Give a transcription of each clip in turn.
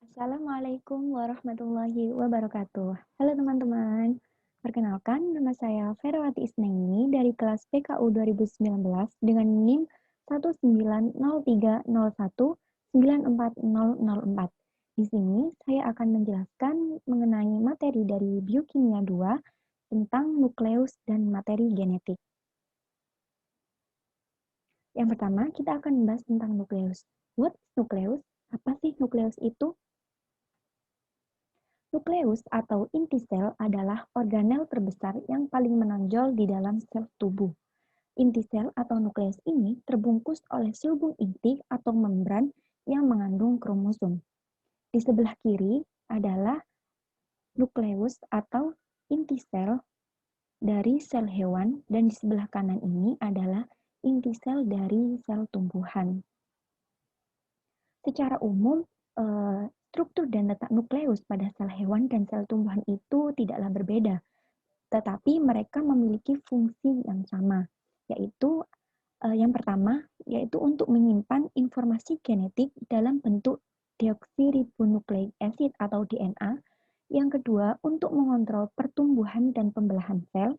Assalamualaikum warahmatullahi wabarakatuh. Halo teman-teman, perkenalkan nama saya Ferawati Isnaini dari kelas PKU 2019 dengan NIM 19030194004. Di sini saya akan menjelaskan mengenai materi dari Biokimia 2 tentang nukleus dan materi genetik. Yang pertama, kita akan membahas tentang nukleus. What is nukleus? Apa sih nukleus itu? Nukleus atau inti sel adalah organel terbesar yang paling menonjol di dalam sel tubuh. Inti sel atau nukleus ini terbungkus oleh selubung inti atau membran yang mengandung kromosom. Di sebelah kiri adalah nukleus atau inti sel dari sel hewan dan di sebelah kanan ini adalah inti sel dari sel tumbuhan. Secara umum, struktur dan letak nukleus pada sel hewan dan sel tumbuhan itu tidaklah berbeda, tetapi mereka memiliki fungsi yang sama, yaitu yang pertama, yaitu untuk menyimpan informasi genetik dalam bentuk deoksiribonukleik acid atau DNA. Yang kedua, untuk mengontrol pertumbuhan dan pembelahan sel.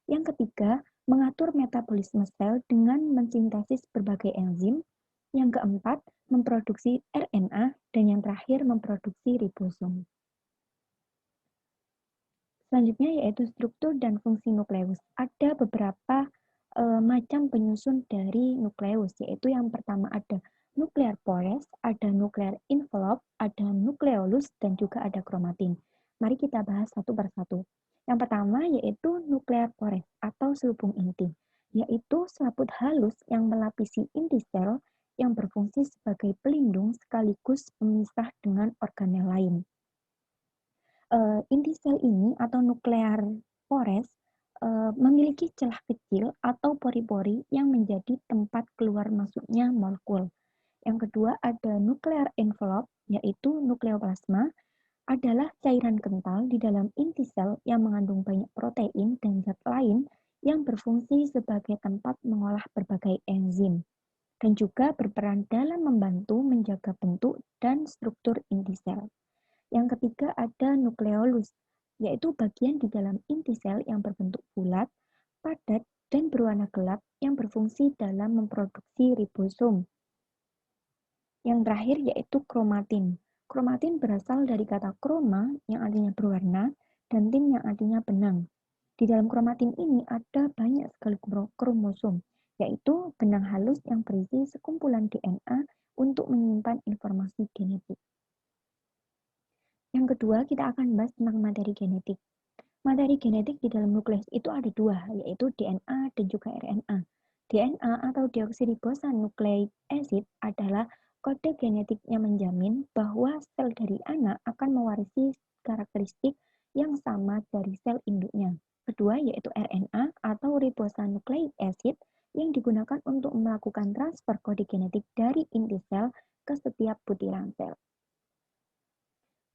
Yang ketiga, mengatur metabolisme sel dengan mensintesis berbagai enzim. Yang keempat, memproduksi RNA. Dan yang terakhir, memproduksi ribosom. Selanjutnya yaitu struktur dan fungsi nukleus. Ada beberapa macam penyusun dari nukleus, yaitu yang pertama ada nuklear pores, ada nuklear envelope, ada nukleolus, dan juga ada kromatin. Mari kita bahas satu persatu. Yang pertama yaitu nuklear pores atau selubung inti, yaitu selaput halus yang melapisi inti sel yang berfungsi sebagai pelindung sekaligus pemisah dengan organel lain. Inti sel ini atau nuklear pores memiliki celah kecil atau pori-pori yang menjadi tempat keluar masuknya molekul. Yang kedua ada nuklear envelope, yaitu nukleoplasma, adalah cairan kental di dalam inti sel yang mengandung banyak protein dan zat lain yang berfungsi sebagai tempat mengolah berbagai enzim dan juga berperan dalam membantu menjaga bentuk dan struktur inti sel. Yang ketiga ada nukleolus, yaitu bagian di dalam inti sel yang berbentuk bulat, padat, dan berwarna gelap yang berfungsi dalam memproduksi ribosom. Yang terakhir yaitu kromatin. Kromatin berasal dari kata kroma yang artinya berwarna dan tin yang artinya benang. Di dalam kromatin ini ada banyak sekali kromosom, yaitu benang halus yang berisi sekumpulan DNA untuk menyimpan informasi genetik. Yang kedua, kita akan bahas tentang materi genetik. Materi genetik di dalam nukleus itu ada dua, yaitu DNA dan juga RNA. DNA atau deoksiribonucleic acid adalah kode genetik yang menjamin bahwa sel dari anak akan mewarisi karakteristik yang sama dari sel induknya. Kedua, yaitu RNA atau ribonucleic acid yang digunakan untuk melakukan transfer kode genetik dari inti sel ke setiap butiran sel.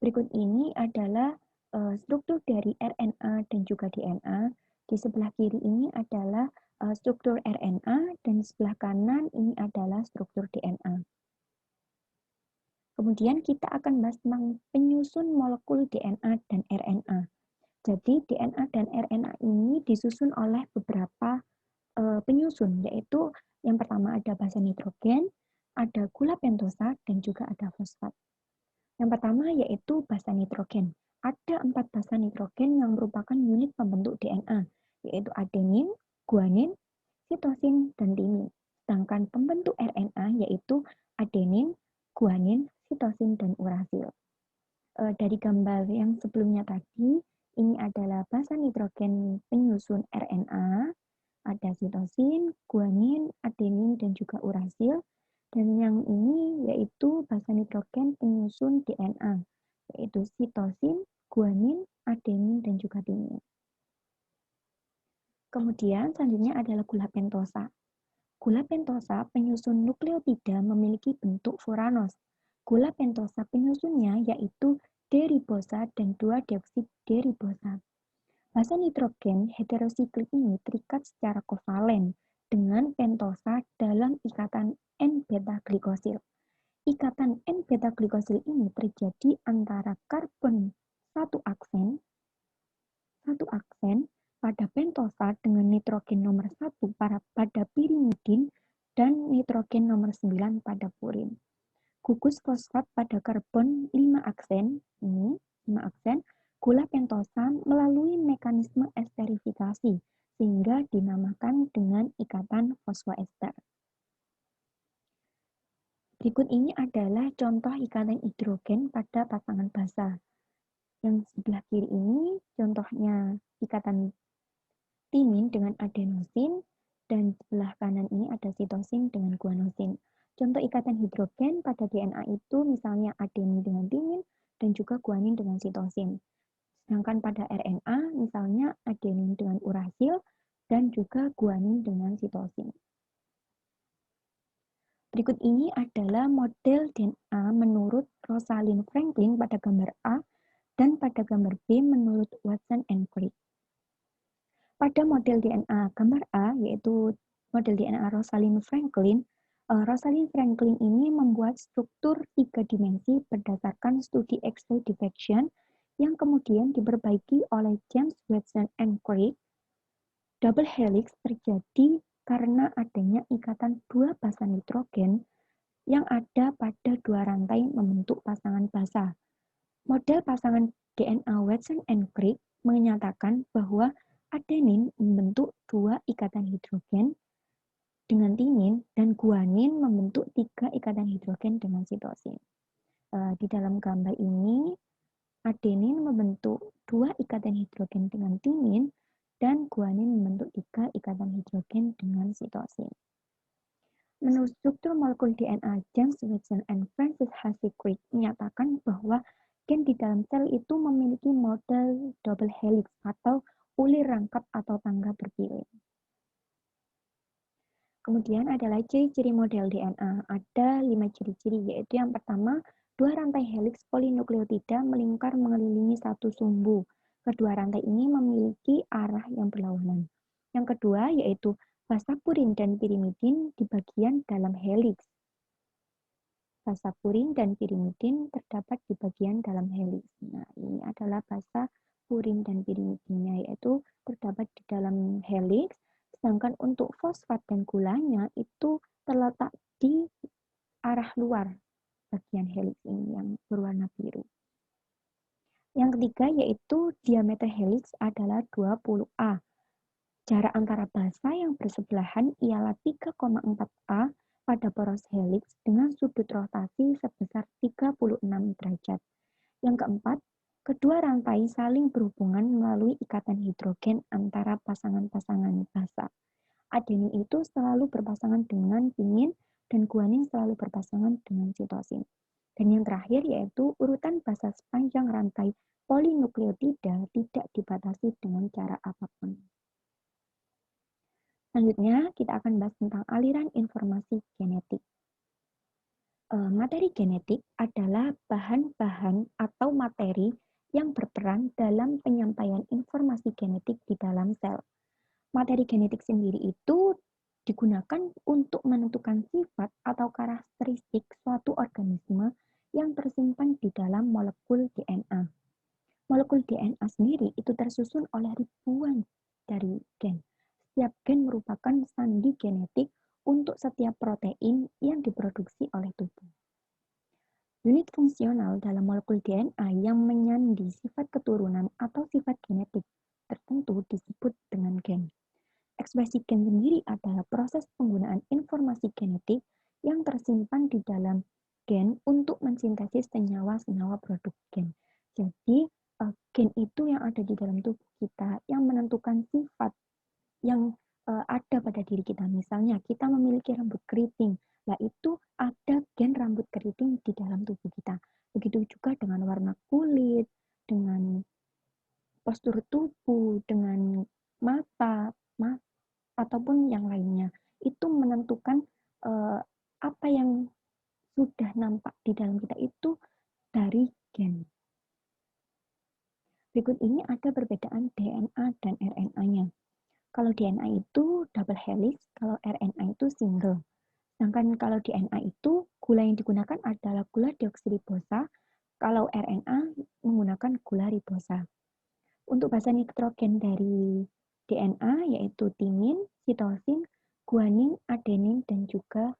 Berikut ini adalah struktur dari RNA dan juga DNA. Di sebelah kiri ini adalah struktur RNA dan di sebelah kanan ini adalah struktur DNA. Kemudian kita akan bahas tentang penyusun molekul DNA dan RNA. Jadi DNA dan RNA ini disusun oleh beberapa penyusun, yaitu yang pertama ada basa nitrogen, ada gula pentosa, dan juga ada fosfat. Yang pertama yaitu basa nitrogen. Ada 4 basa nitrogen yang merupakan unit pembentuk DNA, yaitu adenin, guanin, sitosin, dan timin. Sedangkan pembentuk RNA yaitu adenin, guanin, sitosin, dan urasil. Dari gambar yang sebelumnya tadi, ini adalah basa nitrogen penyusun RNA, ada sitosin, guanin, adenin, dan juga urasil. Dan yang ini yaitu basa nitrogen penyusun DNA, yaitu sitosin, guanin, adenin, dan juga timin. Kemudian selanjutnya adalah gula pentosa. Gula pentosa penyusun nukleotida memiliki bentuk furanos. Gula pentosa penyusunnya yaitu deribosa dan 2-deoksyderibosa. Basa nitrogen heterosiklik ini terikat secara kovalen dengan pentosa dalam ikatan N-beta glikosil. Ikatan N-beta glikosil ini terjadi antara karbon satu aksen pada pentosa dengan nitrogen nomor 1 pada pirimidin dan nitrogen nomor 9 pada purin. Gugus fosfat pada karbon 5 aksen, gula pentosa melalui mekanisme esterifikasi sehingga dinamakan dengan ikatan fosfoester. Berikut ini adalah contoh ikatan hidrogen pada pasangan basa. Yang sebelah kiri ini contohnya ikatan timin dengan adenosin, dan sebelah kanan ini ada sitosin dengan guanosin. Contoh ikatan hidrogen pada DNA itu misalnya adenin dengan timin dan juga guanin dengan sitosin. Sedangkan pada RNA misalnya adenin dengan urasil dan juga guanin dengan sitosin. Berikut ini adalah model DNA menurut Rosalind Franklin pada gambar A dan pada gambar B menurut Watson and Crick. Pada model DNA gambar A, yaitu model DNA Rosalind Franklin, Rosalind Franklin ini membuat struktur 3 dimensi berdasarkan studi X-ray diffraction yang kemudian diperbaiki oleh James Watson and Crick. Double helix terjadi karena adanya ikatan 2 basa nitrogen yang ada pada 2 rantai membentuk pasangan basa. Model pasangan DNA Watson and Crick menyatakan bahwa adenin membentuk 2 ikatan hidrogen dengan timin dan guanin membentuk 3 ikatan hidrogen dengan sitosin. Di dalam gambar ini, adenin membentuk 2 ikatan hidrogen dengan timin dan guanin membentuk 3 ikatan hidrogen dengan sitosin. Menurut struktur molekul DNA, James Watson and Francis Halsey Crick menyatakan bahwa gen di dalam sel itu memiliki model double helix atau ulir rangkap atau tangga berpiling. Kemudian adalah ciri-ciri model DNA. Ada 5 ciri-ciri, yaitu yang pertama, 2 rantai helix polinukleotida melingkar mengelilingi satu sumbu. Kedua rantai ini memiliki arah yang berlawanan. Yang kedua yaitu basa purin dan pirimidin di bagian dalam helix. Basa purin dan pirimidin terdapat di bagian dalam helix. Nah, ini adalah basa purin dan pirimidinnya, yaitu terdapat di dalam helix. Sedangkan untuk fosfat dan gulanya itu terletak di arah luar bagian helix ini yang berwarna biru. Yang ketiga yaitu diameter helix adalah 20A. Jarak antara basa yang bersebelahan ialah 3,4 A pada poros helix dengan sudut rotasi sebesar 36 derajat. Yang keempat, kedua rantai saling berhubungan melalui ikatan hidrogen antara pasangan-pasangan basa. Adenin itu selalu berpasangan dengan timin dan guanin selalu berpasangan dengan sitosin. Dan yang terakhir yaitu urutan basa sepanjang rantai polinukleotida tidak dibatasi dengan cara apapun. Selanjutnya, kita akan bahas tentang aliran informasi genetik. Materi genetik adalah bahan-bahan atau materi yang berperan dalam penyampaian informasi genetik di dalam sel. Materi genetik sendiri itu digunakan untuk menentukan sifat atau karakteristik suatu organisme yang tersimpan di dalam molekul DNA. Molekul DNA sendiri itu tersusun oleh ribuan dari gen. Setiap gen merupakan sandi genetik untuk setiap protein yang diproduksi oleh tubuh. Unit fungsional dalam molekul DNA yang menyandi sifat keturunan atau sifat genetik tertentu disebut dengan gen. Ekspresi gen sendiri adalah proses penggunaan informasi genetik yang tersimpan di dalam gen untuk mensintesis senyawa-senyawa produk gen. Jadi, gen itu yang ada di dalam tubuh kita yang menentukan sifat yang ada pada diri kita. Misalnya, kita memiliki rambut keriting. Nah, itu ada gen rambut keriting di dalam tubuh kita. Begitu juga dengan warna kulit, dengan postur tubuh, dengan mata, ataupun yang lainnya. Itu menentukan apa yang sudah nampak di dalam kita itu dari gen. Berikut ini ada perbedaan DNA dan RNA-nya. Kalau DNA itu double helix, kalau RNA itu single. Sedangkan kalau DNA itu Gula yang digunakan adalah gula deoksiribosa, kalau RNA menggunakan gula ribosa. Untuk basa nitrogen dari DNA yaitu timin, sitosin, guanin, adenin, dan juga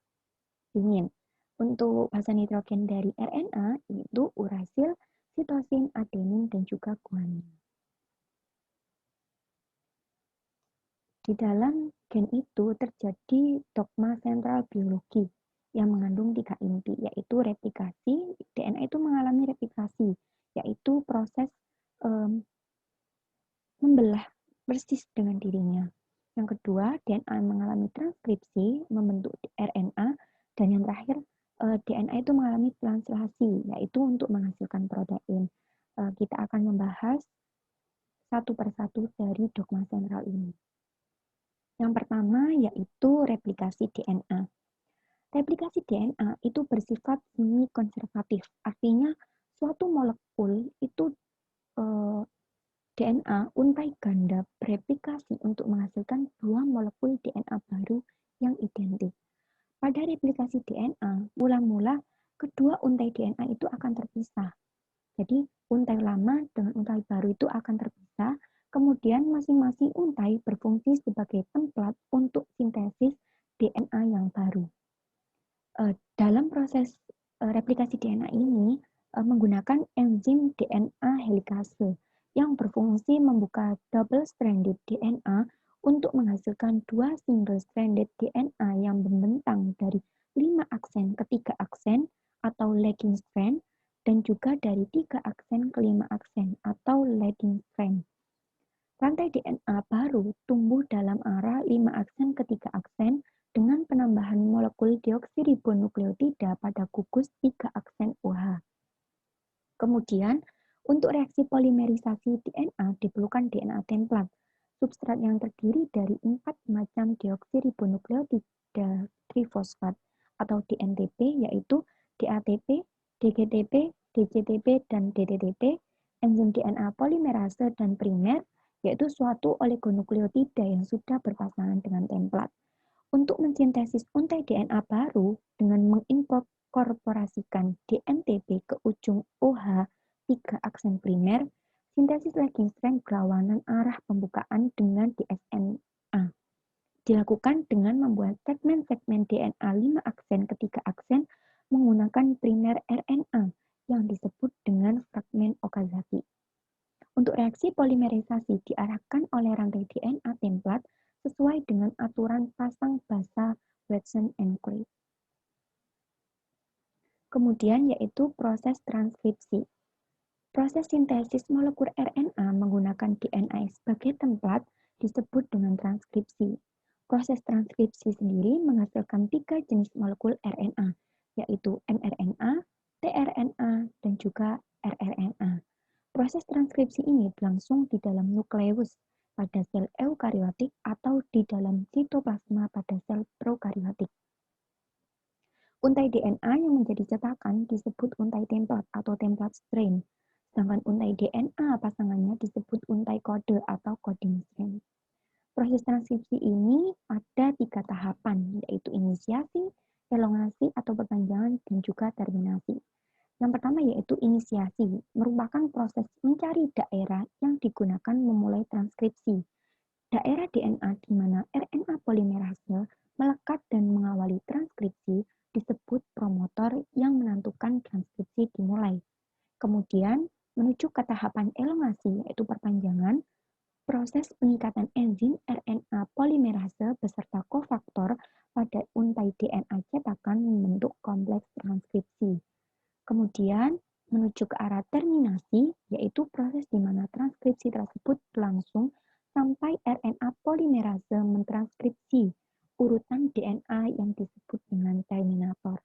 timin. Untuk basa nitrogen dari RNA yaitu urasil, sitosin, adenin, dan juga guanin. Di dalam gen itu terjadi dogma sentral biologi yang mengandung 3 inti, yaitu replikasi. DNA itu mengalami replikasi, yaitu proses membelah persis dengan dirinya. Yang kedua, DNA mengalami transkripsi, membentuk RNA, dan yang terakhir, DNA itu mengalami translasi, yaitu untuk menghasilkan protein. Kita akan membahas satu persatu dari dogma sentral ini. Yang pertama yaitu replikasi DNA. Replikasi DNA itu bersifat semi-konservatif, artinya suatu molekul itu DNA untai ganda bereplikasi untuk menghasilkan dua molekul DNA baru yang identik. Pada replikasi DNA, mula-mula kedua untai DNA itu akan terpisah. Jadi, untai lama dengan untai baru itu akan terpisah, kemudian masing-masing untai berfungsi sebagai tempat untuk sintesis DNA yang baru. Dalam proses replikasi DNA ini menggunakan enzim DNA helikase yang berfungsi membuka double-stranded DNA untuk menghasilkan dua single-stranded DNA yang membentang dari 5 aksen ke 3 aksen atau lagging strand dan juga dari 3 aksen ke 5 aksen atau lagging strand. Rantai DNA baru tumbuh dalam arah 5 aksen ke 3 aksen dengan penambahan molekul deoksiribonukleotida pada gugus 3 aksen OH. Kemudian, untuk reaksi polimerisasi DNA diperlukan DNA template, substrat yang terdiri dari 4 macam deoksiribonukleotida trifosfat atau DNTP, yaitu DATP, DGTP, DCTP, dan DTTP, enzim DNA polimerase dan primer, yaitu suatu oligonukleotida yang sudah berpasangan dengan template. Untuk mensintesis untai DNA baru dengan menginkorporasikan DNTP ke ujung OH 3 aksen primer, sintesis lagging strand berlawanan arah pembukaan dengan dsNA. Dilakukan dengan membuat segmen-segmen DNA 5 aksen ke 3 aksen menggunakan primer RNA yang disebut dengan fragmen Okazaki. Untuk reaksi polimerisasi diarahkan oleh rantai DNA template sesuai dengan aturan pasang basa Watson and Crick. Kemudian yaitu proses transkripsi. Proses sintesis molekul RNA menggunakan DNA sebagai template disebut dengan transkripsi. Proses transkripsi sendiri menghasilkan 3 jenis molekul RNA, yaitu mRNA, tRNA, dan juga rRNA. Proses transkripsi ini berlangsung di dalam nukleus pada sel eukariotik atau di dalam sitoplasma pada sel prokariotik. Untai DNA yang menjadi cetakan disebut untai template atau template strain, sedangkan untai DNA pasangannya disebut untai kode atau coding strain. Proses transkripsi ini ada 3 tahapan, yaitu inisiasi, elongasi atau perpanjangan, dan juga terminasi. Yang pertama yaitu inisiasi, merupakan proses mencari daerah yang digunakan memulai transkripsi. Daerah DNA di mana RNA polimerase melekat dan mengawali transkripsi disebut promotor yang menentukan transkripsi dimulai. Kemudian, menuju ke tahapan elongasi yaitu perpanjangan, proses pengikatan enzim RNA polimerase beserta kofaktor pada untai DNA cetakan membentuk kompleks transkripsi. Kemudian, menuju ke arah terminasi, yaitu proses di mana transkripsi tersebut berlangsung sampai RNA polimerase mentranskripsi urutan DNA yang disebut dengan terminator.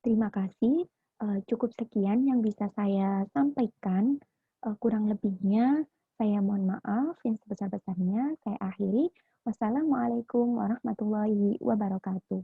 Terima kasih, cukup sekian yang bisa saya sampaikan. Kurang lebihnya, saya mohon maaf yang sebesar-besarnya. Saya akhiri. Wassalamualaikum warahmatullahi wabarakatuh.